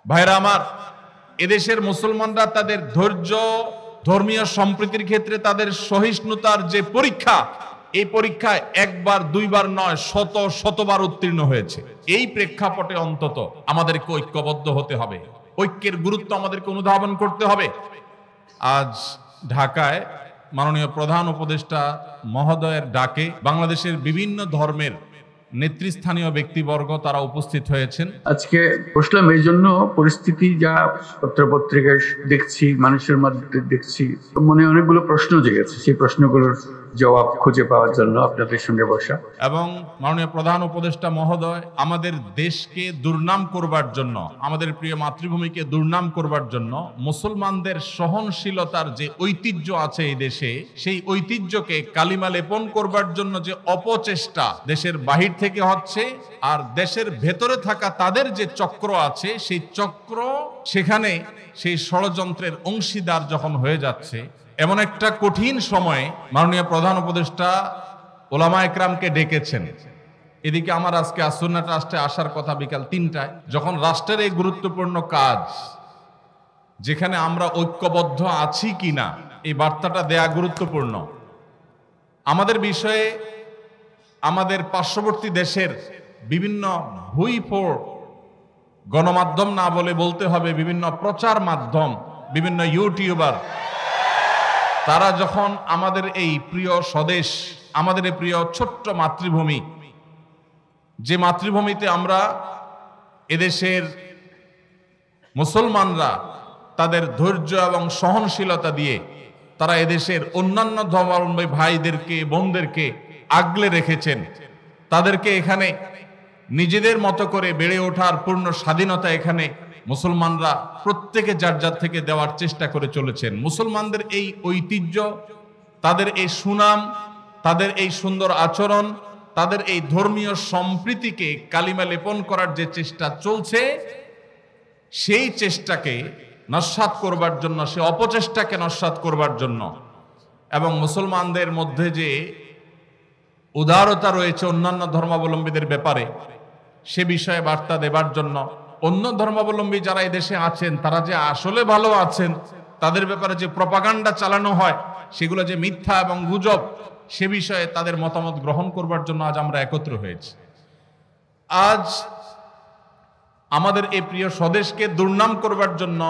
ভাইরা আমার, এদেশের মুসলমানরা তাদের ধৈর্য, ধর্মীয় সম্প্রীতির ক্ষেত্রে তাদের সহিষ্ণুতার যে পরীক্ষা, এই পরীক্ষায় একবার দুইবার নয়, শত শতবার উত্তীর্ণ হয়েছে। এই প্রেক্ষাপটে অন্তত আমাদেরকে ঐক্যবদ্ধ হতে হবে, ঐক্যের গুরুত্ব আমাদেরকে অনুধাবন করতে হবে। আজ ঢাকায় মাননীয় প্রধান উপদেষ্টা মহোদয়ের ডাকে বাংলাদেশের বিভিন্ন ধর্মের নেতৃস্থানীয় ব্যক্তিবর্গ তারা উপস্থিত হয়েছেন। আজকে বসলাম এই জন্য, পরিস্থিতি যা পত্রপত্রিকায় দেখছি, মানুষের মধ্যে দেখছি, মনে অনেকগুলো প্রশ্ন জেগেছে। সেই প্রশ্নগুলোর জবাব খুঁজে পাওয়ার জন্য আপনাদের সঙ্গে বসা। এবং মাননীয় প্রধান উপদেষ্টা মহোদয় আমাদের দেশকে দুর্নাম করবার জন্য, আমাদের প্রিয় মাতৃভূমিকে দুর্নাম করবার জন্য, মুসলমানদের সহনশীলতার যে ঐতিহ্য আছে এই দেশে, সেই ঐতিহ্যকে কালিমা লেপন করবার জন্য যে অপচেষ্টা দেশের বাহির থেকে হচ্ছে, আর দেশের ভেতরে থাকা তাদের যে চক্র আছে, সেই চক্র সেখানে সেই ষড়যন্ত্রের অংশীদার যখন হয়ে যাচ্ছে, এমন একটা কঠিন সময়ে মাননীয় প্রধান উপদেষ্টা ওলামা একরামকে ডেকেছেন। এদিকে আমার আজকে আসুন্নাহ ট্রাস্টে আসার কথা বিকাল 3টায়, যখন রাষ্ট্রের এই গুরুত্বপূর্ণ কাজ, যেখানে আমরা ঐক্যবদ্ধ আছি কিনা এই বার্তাটা দেয়া গুরুত্বপূর্ণ। আমাদের বিষয়ে আমাদের পার্শ্ববর্তী দেশের বিভিন্ন ভুইফোড় গণমাধ্যম, না বলে বলতে হবে বিভিন্ন প্রচার মাধ্যম, বিভিন্ন ইউটিউবার, তারা যখন আমাদের এই প্রিয় স্বদেশ, আমাদের এই প্রিয় ছোট্ট মাতৃভূমি, যে মাতৃভূমিতে আমরা এদেশের মুসলমানরা তাদের ধৈর্য এবং সহনশীলতা দিয়ে তারা এদেশের অন্যান্য ধর্মাবলম্বী ভাইদেরকে, বোনদেরকে আগলে রেখেছেন, তাদেরকে এখানে নিজেদের মতো করে বেড়ে ওঠার পূর্ণ স্বাধীনতা এখানে মুসলমানরা প্রত্যেকে যার যার থেকে দেওয়ার চেষ্টা করে চলেছেন। মুসলমানদের এই ঐতিহ্য, তাদের এই সুনাম, তাদের এই সুন্দর আচরণ, তাদের এই ধর্মীয় সম্প্রীতিকে কালিমা লেপন করার যে চেষ্টা চলছে, সেই চেষ্টাকে নস্যাৎ করবার জন্য, সেই অপচেষ্টাকে নস্যাৎ করবার জন্য, এবং মুসলমানদের মধ্যে যে উদারতা রয়েছে অন্যান্য ধর্মাবলম্বীদের ব্যাপারে, সে বিষয়ে বার্তা দেবার জন্য, অন্য ধর্মাবলম্বী যারা এই দেশে আছেন তারা যে আসলে ভালো আছেন, তাদের ব্যাপারে যে প্রপাগান্ডা চালানো হয় সেগুলো যে মিথ্যা এবং গুজব, সে বিষয়ে তাদের মতামত গ্রহণ করবার জন্য আজ আমরা একত্র হয়েছি। আজ আমাদের এই প্রিয় স্বদেশকে দুর্নাম করবার জন্য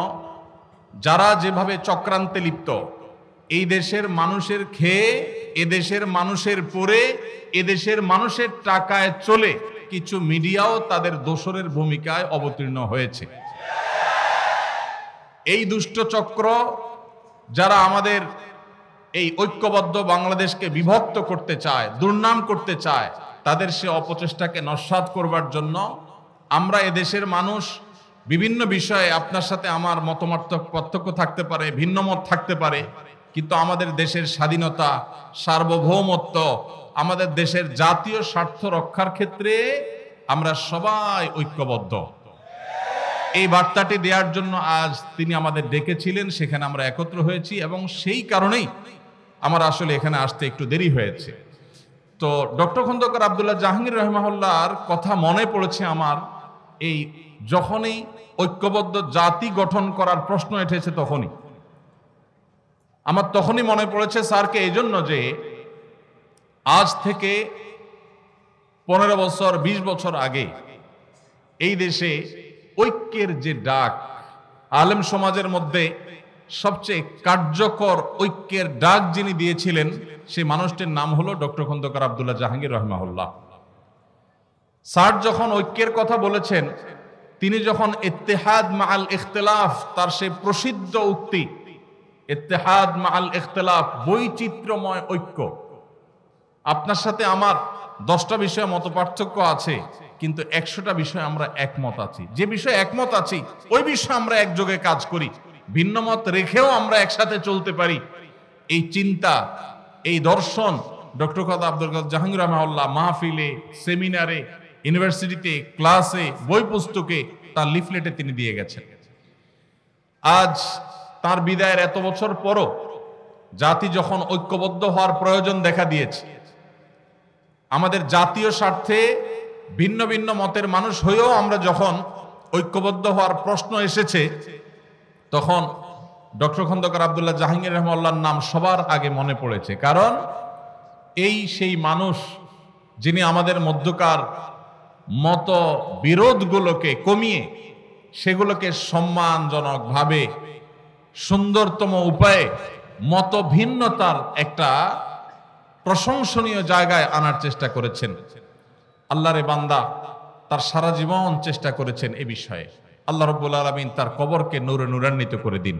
যারা যেভাবে চক্রান্তে লিপ্ত, এই দেশের মানুষের খেয়ে, এদেশের মানুষের পরে, এদেশের মানুষের টাকায় চলে কিছু মিডিয়াও তাদের দোসরের ভূমিকায় অবতীর্ণ হয়েছে। এই দুষ্ট চক্র যারা আমাদের এই ঐক্যবদ্ধ বাংলাদেশকে বিভক্ত করতে চায়, দুর্নাম করতে চায়, তাদের সে অপচেষ্টাকে নস্যাৎ করবার জন্য আমরা এদেশের মানুষ বিভিন্ন বিষয়ে, আপনার সাথে আমার মতামত পার্থক্য থাকতে পারে, ভিন্ন মত থাকতে পারে, কিন্তু আমাদের দেশের স্বাধীনতা, সার্বভৌমত্ব, আমাদের দেশের জাতীয় স্বার্থ রক্ষার ক্ষেত্রে আমরা সবাই ঐক্যবদ্ধ। এই বার্তাটি দেওয়ার জন্য আজ তিনি আমাদের ডেকেছিলেন, সেখানে আমরা একত্র হয়েছি, এবং সেই কারণেই আমার আসলে এখানে আসতে একটু দেরি হয়েছে। তো ডক্টর খন্দকার আব্দুল্লাহ জাহাঙ্গীর রহমাহুল্লাহর কথা মনে পড়েছে আমার, এই যখনই ঐক্যবদ্ধ জাতি গঠন করার প্রশ্ন উঠেছে তখনই মনে পড়েছে স্যারকে, এই জন্য যে আজ থেকে 15 বছর 20 বছর আগে এই দেশে ঐক্যের যে ডাক, আলেম সমাজের মধ্যে সবচেয়ে কার্যকর ঐক্যের ডাক যিনি দিয়েছিলেন, সেই মানুষটির নাম হলো ডক্টর খন্দকার আব্দুল্লাহ জাহাঙ্গীর রহমাহুল্লাহ। স্যার যখন ঐক্যের কথা বলেছেন, তিনি যখন ইত্তেহাদ মাআল ইখতিলাফ, তার সেই প্রসিদ্ধ উক্তি ইত্তেহাদ মাআল ইখতিলাফ, বৈচিত্র্যময় ঐক্য, আপনার সাথে আমার 10টা বিষয়ে মতপার্থক্য আছে, কিন্তু 100টা বিষয়ে আমরা একমত আছি। যে বিষয়ে একমত আছি ওই বিষয়ে আমরা একযোগে কাজ করি, ভিন্ন মত রেখেও আমরা একসাথে চলতে পারি। এই চিন্তা, এই দর্শন ডক্টর খন্দকার আব্দুল কাদের জাহাঙ্গীর রহমাহুল্লাহ মাহফিলে, সেমিনারে, ইউনিভার্সিটিতে, ক্লাসে, বই পুস্তকে, তার লিফলেটে তিনি দিয়ে গেছেন। আজ তার বিদায়ের এত বছর পরও জাতি যখন ঐক্যবদ্ধ হওয়ার প্রয়োজন দেখা দিয়েছে, আমাদের জাতীয় স্বার্থে ভিন্ন ভিন্ন মতের মানুষ হয়েও আমরা যখন ঐক্যবদ্ধ হওয়ার প্রশ্ন এসেছে, তখন ডক্টর খন্দকার আব্দুল্লাহ জাহাঙ্গীর রহমাল্লাহর নাম সবার আগে মনে পড়েছে। কারণ সেই মানুষ যিনি আমাদের মধ্যকার মত বিরোধগুলোকে কমিয়ে সেগুলোকে সম্মানজনকভাবে সুন্দরতম উপায়ে মত ভিন্নতার একটা প্রশংসনীয় জায়গায় আনার চেষ্টা করেছেন। আল্লাহরে বান্দা তার সারা জীবন চেষ্টা করেছেন এ বিষয়ে। আল্লাহ রাব্বুল আলামিন তার কবরকে নূরে নূরান্বিত করে দিন।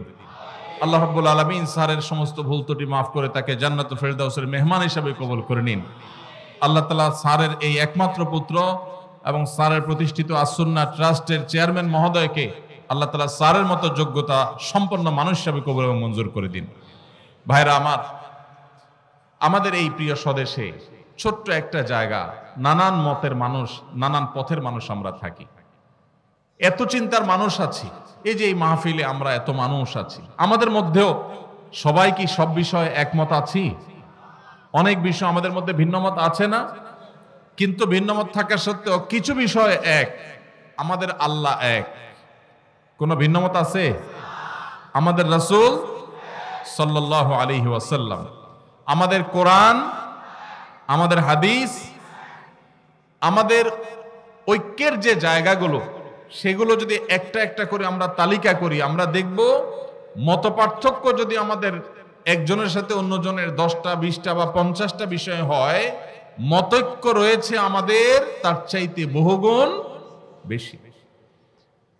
আল্লাহ রাব্বুল আলামিন স্যারের সমস্ত ভুল ত্রুটি মাফ করে তাকে জান্নাতুল ফেরদাউসের মেহমান হিসেবে কবুল করে নিন। আল্লাহ তাআলা স্যারের এই একমাত্র পুত্র এবং স্যারের প্রতিষ্ঠিত আস-সুন্নাহ ট্রাস্টের চেয়ারম্যান মহোদয়কে আল্লাহ তাআলা স্যারের মতো যোগ্যতা সম্পন্ন মানুষ হিসেবে কবুল এবং মঞ্জুর করে দিন। ভাইরা আমার, আমাদের এই প্রিয় স্বদেশে ছোট্ট একটা জায়গা, নানান মতের মানুষ, নানান পথের মানুষ আমরা থাকি, এত চিন্তার মানুষ আছি। এই যে এই মাহফিলে আমরা এত মানুষ আছি, আমাদের মধ্যেও সবাই কি সব বিষয়ে একমত আছি? অনেক বিষয় আমাদের মধ্যে ভিন্নমত আছে না? কিন্তু ভিন্নমত থাকা সত্ত্বেও কিছু বিষয়ে এক, আমাদের আল্লাহ এক। কোন ভিন্নমত আছে? আমাদের রাসূল সাল্লাল্লাহু আলাইহি ওয়াসাল্লাম, আমাদের কোরআন, আমাদের হাদিস, আমাদের ঐক্যের যে জায়গাগুলো, সেগুলো যদি একটা একটা করে আমরা তালিকা করি, আমরা দেখব মতপার্থক্য যদি আমাদের একজনের সাথে অন্যজনের 10টা 20টা বা 50টা বিষয় হয়, মতৈক্য রয়েছে আমাদের তার চাইতে বহুগুণ বেশি।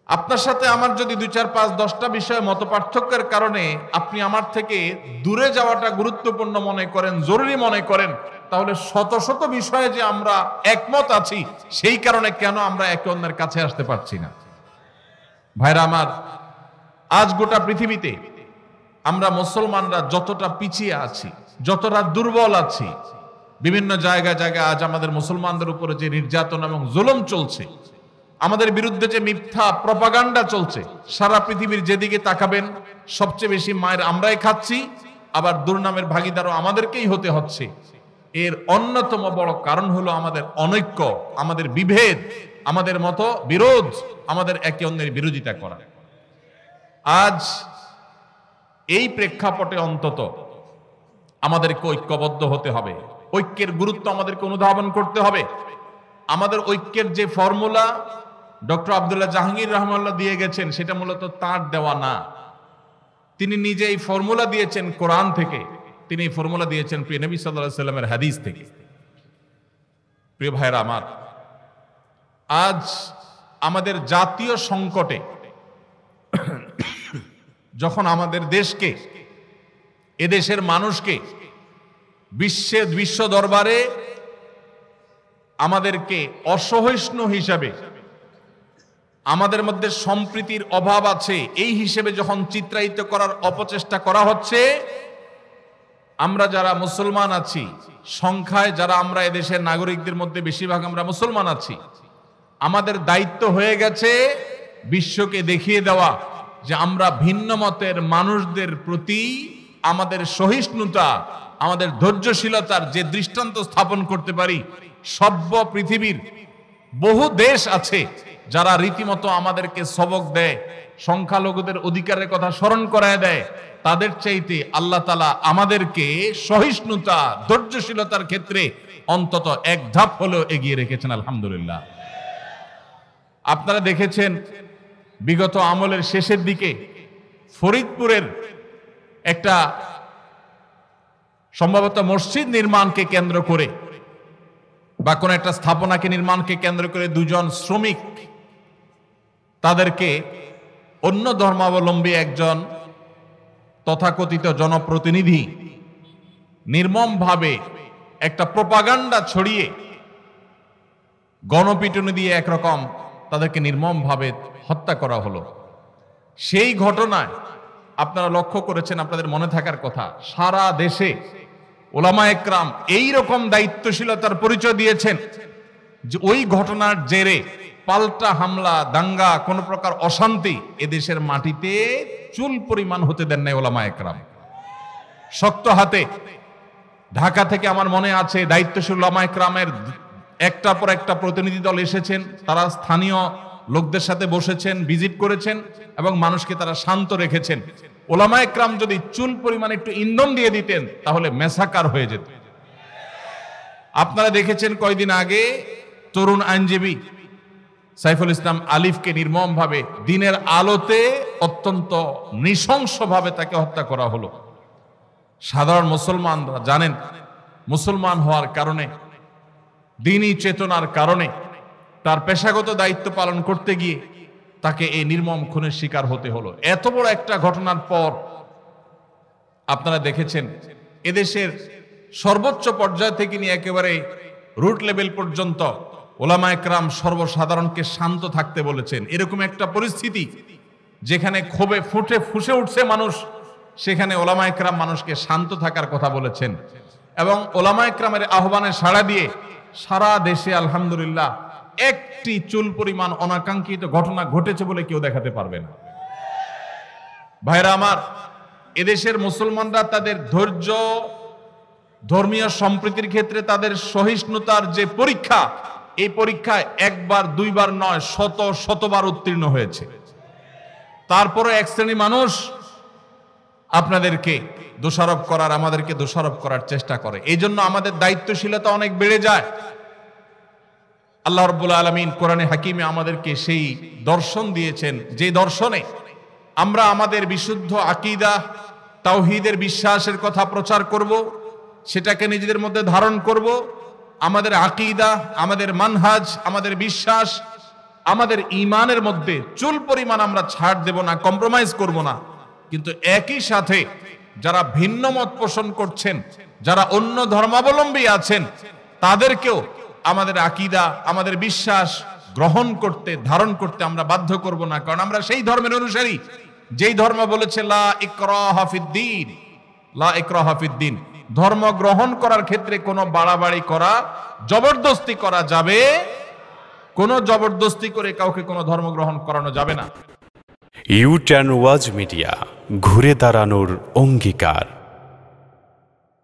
আপনার সাথে আমার যদি 2, 4, 5, 10টা বিষয়ে মতপার্থক্যের কারণে আপনি আমার থেকে দূরে যাওয়াটা গুরুত্বপূর্ণ মনে করেন, জরুরি মনে করেন, তাহলে শত শত বিষয়ে যে আমরা একমত আছি, সেই কারণে কেন আমরা একে অন্যের কাছে আসতে পারছি না? ভাইরা আমার, আজ গোটা পৃথিবীতে আমরা মুসলমানরা যতটা পিছিয়ে আছি, যতটা দুর্বল আছি, বিভিন্ন জায়গায় জায়গায় আজ আমাদের মুসলমানদের উপরে যে নির্যাতন এবং জুলুম চলছে, আমাদের বিরুদ্ধে যে মিথ্যা প্রপাগান্ডা চলছে, সারা পৃথিবীর যেদিকে তাকাবেন সবচেয়ে বেশি মায়ের আমরাই খাচ্ছি, আবার দুর্নামের ভাগীদারও আমাদেরকেই হতে হচ্ছে। এর অন্যতম বড় কারণ হলো আমাদের অনৈক্য, আমাদের বিভেদ, আমাদের মতো বিরোধ, আমাদের একে অন্যের বিরোধিতা করা। আজ এই প্রেক্ষাপটে অন্তত আমাদেরকে ঐক্যবদ্ধ হতে হবে, ঐক্যের গুরুত্ব আমাদেরকে অনুধাবন করতে হবে। আমাদের ঐক্যের যে ফর্মুলা ডক্টর আব্দুল্লাহ জাহাঙ্গীর রহমাল্লাহ দিয়ে গেছেন, সেটা মূলত তার দেওয়া না। তিনি নিজে এই ফর্মুলা দিয়েছেন কোরআন থেকে, তিনি এই ফর্মুলা দিয়েছেন প্রিয় নবী সাল্লাল্লাহু আলাইহি সাল্লামের হাদিস থেকে। প্রিয় ভাইরা আমার, আজ আমাদের জাতীয় সংকটে যখন আমাদের দেশকে, এদেশের মানুষকে বিশ্ব দরবারে আমাদেরকে অসহিষ্ণু হিসাবে, আমাদের মধ্যে সম্প্রীতির অভাব আছে এই হিসেবে যখন চিত্রায়িত করার অপচেষ্টা করা হচ্ছে, আমরা যারা মুসলমান আছি, সংখ্যায় যারা আমরা এদেশের নাগরিকদের মধ্যে বেশিরভাগ আমরা মুসলমান আছি, আমাদের দায়িত্ব হয়ে গেছে বিশ্বকে দেখিয়ে দেওয়া যে আমরা ভিন্ন মতের মানুষদের প্রতি আমাদের সহিষ্ণুতা, আমাদের ধৈর্যশীলতার যে দৃষ্টান্ত স্থাপন করতে পারি। সভ্য পৃথিবীর বহু দেশ আছে যারা রীতিমতো আমাদেরকে সবক দেয়, সংখ্যালঘুদের অধিকারের কথা স্মরণ করায় দেয়। তাদের চাইতে আল্লাহ তাআলা আমাদেরকে সহিষ্ণুতা, ধৈর্যশীলতার ক্ষেত্রে অন্তত এক ধাপ হলেও এগিয়ে রেখেছেন, আলহামদুলিল্লাহ। আপনারা দেখেছেন বিগত আমলের শেষের দিকে ফরিদপুরের একটা সম্ভবত মসজিদ নির্মাণকে কেন্দ্র করে বা কোন একটা স্থাপনাকে নির্মাণকে কেন্দ্র করে দুজন শ্রমিক, তাদেরকে অন্য ধর্মাবলম্বী একজন তথাকথিত জনপ্রতিনিধি নির্মমভাবে একটা প্রপাগান্ডা ছড়িয়ে গণপিটুনি দিয়ে একরকম তাদেরকে নির্মমভাবে হত্যা করা হলো। সেই ঘটনায় আপনারা লক্ষ্য করেছেন, আপনাদের মনে থাকার কথা, সারা দেশে ওলামায়ে কেরাম এইরকম দায়িত্বশীলতার পরিচয় দিয়েছেন যে ওই ঘটনার জেরে পাল্টা হামলা, দাঙ্গা, কোন প্রকার অশান্তি এদেশের মাটিতে চুল পরিমাণ হতে দেন নাই ওলামায়ে কেরাম। শক্ত হাতে ঢাকা থেকে আমার মনে আছে দায়িত্বশীল ওলামায়ে কেরামের একটার পর একটা প্রতিনিধি দল এসেছেন। তারা স্থানীয় লোকদের সাথে বসেছেন, ভিজিট করেছেন এবং মানুষকে তারা শান্ত রেখেছেন। ওলামা একরাম যদি চুল পরিমাণ একটু ইন্ধন দিয়ে দিতেন তাহলে মেসাকার হয়ে যেত। আপনারা দেখেছেন কয়দিন আগে তরুণ আইনজীবী সাইফুল ইসলাম আলিফকে নির্মমভাবে দিনের আলোতে অত্যন্ত নৃশংসভাবে তাকে হত্যা করা হলো। সাধারণ মুসলমানরা জানেন, মুসলমান হওয়ার কারণে, দ্বীনি চেতনার কারণে তার পেশাগত দায়িত্ব পালন করতে গিয়ে তাকে এই নির্মম খুনের শিকার হতে হলো। এত বড় একটা ঘটনার পর আপনারা দেখেছেন এদেশের সর্বোচ্চ পর্যায় থেকে নিয়ে একেবারে রুট লেভেল পর্যন্ত ওলামা একরাম সর্বসাধারণকে শান্ত থাকতে বলেছেন। এরকম একটা পরিস্থিতি যেখানে ক্ষোভে ফুসে উঠছে মানুষ, সেখানে ওলামা একরাম মানুষকে শান্ত থাকার কথা বলেছেন। এবং ওলামা একরামের আহ্বানে সাড়া দিয়ে সারা দেশে আলহামদুলিল্লাহ একটি চুল পরিমাণ অনাকাঙ্ক্ষিত ঘটনা ঘটেছে বলে কেউ দেখাতে পারবে না। ভাইরা আমার, এদেশের মুসলমানরা তাদের ধৈর্য, ধর্মীয় সম্প্রীতির ক্ষেত্রে তাদের সহিষ্ণুতার যে পরীক্ষা, এই পরীক্ষায় একবার দুইবার নয়, শতবার উত্তীর্ণ হয়েছে। তারপরে এক শ্রেণী মানুষ আপনাদেরকে দোষারোপ করার, আমাদেরকে দোষারোপ করার চেষ্টা করে। এই জন্য আমাদের দায়িত্বশীলতা অনেক বেড়ে যায়। আল্লাহ রাব্বুল আলামিন কোরআনে হাকিমে আমাদেরকে সেই দর্শন দিয়েছেন, যে দর্শনে আমরা আমাদের বিশুদ্ধ আকীদা, তাওহীদের বিশ্বাসের কথা প্রচার করব, সেটাকে নিজেদের মধ্যে ধারণ করব। আমাদের আকীদা, আমাদের মানহাজ, আমাদের বিশ্বাস, আমাদের ঈমানের মধ্যে চুল পরিমাণ আমরা ছাড় দেব না, কম্প্রোমাইজ করব না। কিন্তু একই সাথে যারা ভিন্ন মত পোষণ করছেন, যারা অন্য ধর্মাবলম্বী আছেন, তাদেরকেও আমাদের আকীদা, আমাদের বিশ্বাস গ্রহণ করতে, ধারণ করতে আমরা বাধ্য করব না। কারণ আমরা সেই ধর্মের অনুসারী যেই ধর্ম বলেছে লা ইকরাহা ফিদ্দীন, লা ইকরাহা ফিদ্দীন। ধর্ম গ্রহণ করার ক্ষেত্রে কোনো বাড়াবাড়ি করা, জবরদস্তি করা যাবে, কোনো জবরদস্তি করে কাউকে কোনো ধর্ম গ্রহণ করানো যাবে না। ইউ টার্ন ওয়াজ মিডিয়া, ঘুরে দাঁড়ানোর অঙ্গীকার।